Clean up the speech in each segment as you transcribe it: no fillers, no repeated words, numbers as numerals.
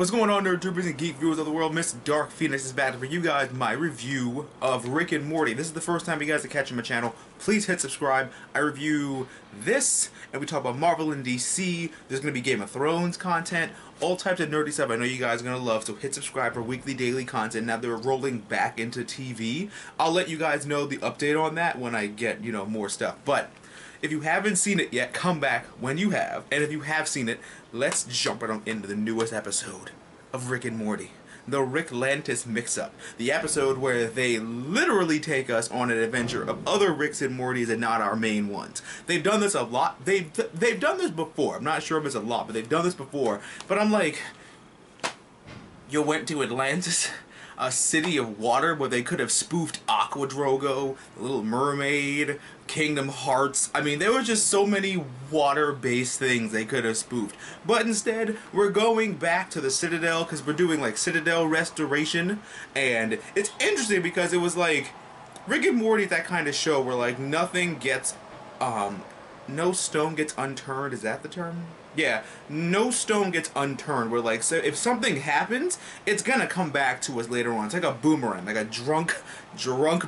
What's going on, nerd troopers and geek viewers of the world? Mr. Dark Phoenix is back for you guys my review of Rick and Morty. This is the first time you guys are catching my channel. Please hit subscribe. I review this, and we talk about Marvel and DC. There's going to be Game of Thrones content, all types of nerdy stuff I know you guys are going to love, so hit subscribe for weekly, daily content. Now they're rolling back into TV. I'll let you guys know the update on that when I get, more stuff. But if you haven't seen it yet, come back when you have. And if you have seen it, let's jump right on into the newest episode of Rick and Morty. The Ricklantis Mixup. The episode where they literally take us on an adventure of other Ricks and Mortys and not our main ones. They've done this a lot. They've done this before. I'm not sure if it's a lot, but they've done this before. But I'm like, you went to Atlantis? A city of water where they could have spoofed Aqua Drogo, Little Mermaid, Kingdom Hearts. I mean, there was just so many water-based things they could have spoofed. But instead, we're going back to the Citadel because we're doing like Citadel restoration. And it's interesting because it was like Rick and Morty, that kind of show where like nothing gets, no stone gets unturned. Is that the term? Yeah, no stone gets unturned. Where like, so if something happens, it's gonna come back to us later on. It's like a boomerang, like a drunk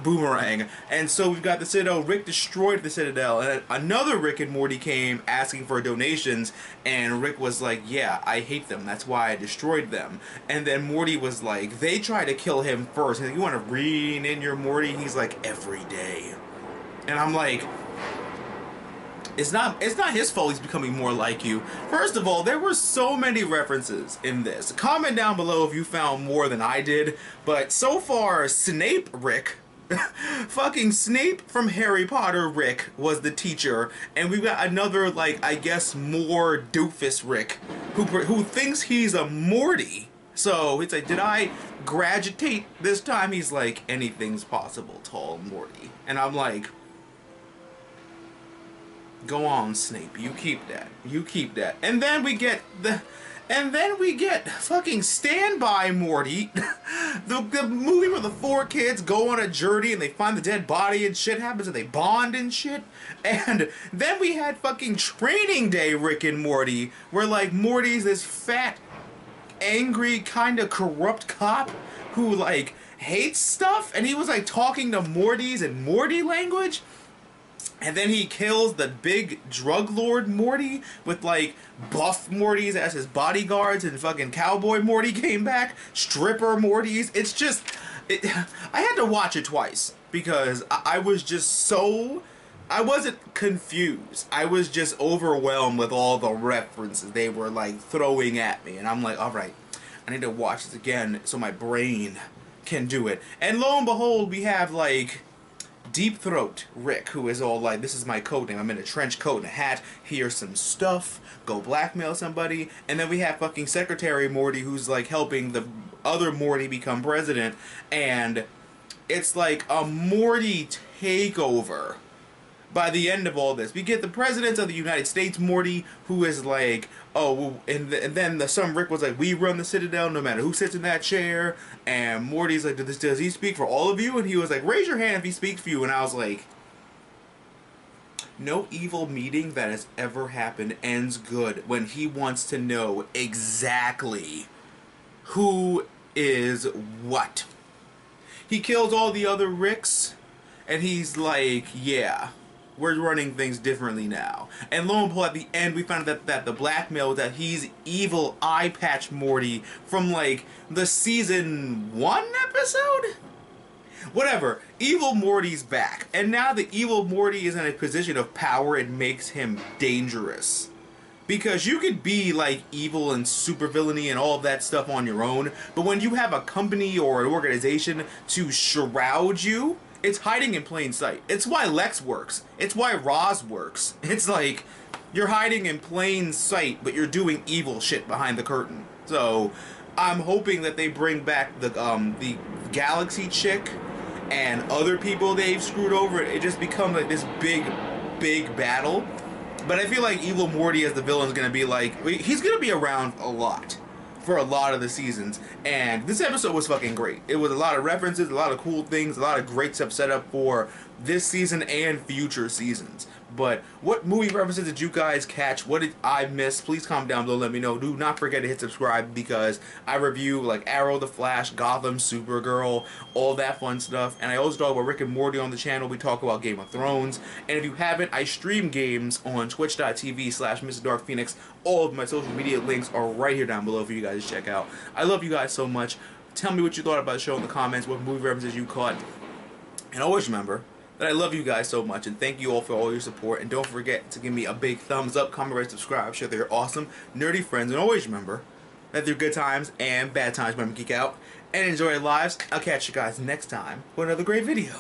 boomerang. And so we've got the Citadel. Rick destroyed the Citadel, and another Rick and Morty came asking for donations, and Rick was like, yeah, I hate them, that's why I destroyed them. And then Morty was like, they tried to kill him first. He's like, you want to rein in your Morty? He's like, every day. And I'm like, It's not his fault he's becoming more like you. First of all, there were so many references in this. Comment down below if you found more than I did. But so far, Snape Rick, fucking Snape from Harry Potter Rick was the teacher. And we've got another, like, I guess more doofus Rick who thinks he's a Morty. So it's like, did I graduate this time? He's like, anything's possible, tall Morty. And I'm like, go on, Snape. You keep that. You keep that. And then we get fucking Stand By Morty. the movie where the four kids go on a journey and they find the dead body and shit happens and they bond and shit. And then we had fucking Training Day Rick and Morty, where like Morty's this fat, angry, kind of corrupt cop who like hates stuff, and he was like talking to Mortys in Morty language. And then he kills the big drug lord Morty with like buff Mortys as his bodyguards, and fucking cowboy Morty came back, stripper Mortys. It's just, I had to watch it twice because I was just so, I wasn't confused. I was just overwhelmed with all the references they were like throwing at me. And I'm like, all right, I need to watch this again so my brain can do it. And lo and behold, we have like Deep Throat Rick, who is all like, this is my code name, I'm in a trench coat and a hat, here's some stuff, go blackmail somebody. And then we have fucking Secretary Morty, who's like helping the other Morty become president, and it's like a Morty takeover. By the end of all this, we get the President of the United States Morty, who is like, oh, and then some Rick was like, we run the Citadel no matter who sits in that chair. And Morty's like, does he speak for all of you? And he was like, raise your hand if he speaks for you. And I was like, no evil meeting that has ever happened ends good when he wants to know exactly who is what. He kills all the other Ricks, and he's like, yeah, we're running things differently now. And lo and behold, at the end, we found out that the blackmail was that he's evil eye patch Morty from like the season 1 episode? Whatever. Evil Morty's back. And now the evil Morty is in a position of power. It makes him dangerous. Because you could be like evil and supervillainy and all of that stuff on your own, but when you have a company or an organization to shroud you, it's hiding in plain sight. It's why Lex works. It's why Roz works. It's like, you're hiding in plain sight, but you're doing evil shit behind the curtain. So, I'm hoping that they bring back the Galaxy chick and other people they've screwed over. It just becomes like this big battle. But I feel like Evil Morty as the villain is going to be like, he's going to be around a lot for a lot of the seasons, and this episode was fucking great. It was a lot of references, a lot of cool things, a lot of great stuff set up for this season and future seasons. But what movie references did you guys catch? What did I miss? Please comment down below, let me know. Do not forget to hit subscribe because I review like Arrow, The Flash, Gotham, Supergirl, all that fun stuff. And I also talk about Rick and Morty on the channel. We talk about Game of Thrones. And if you haven't, I stream games on twitch.tv/MrDarkPhoenix. All of my social media links are right here down below for you guys to check out. I love you guys so much. Tell me what you thought about the show in the comments, what movie references you caught. And always remember that I love you guys so much, and thank you all for all your support. And don't forget to give me a big thumbs up, comment, rate, subscribe, share with your awesome, nerdy friends. And always remember that through good times and bad times, remember, geek out and enjoy your lives. I'll catch you guys next time for another great video.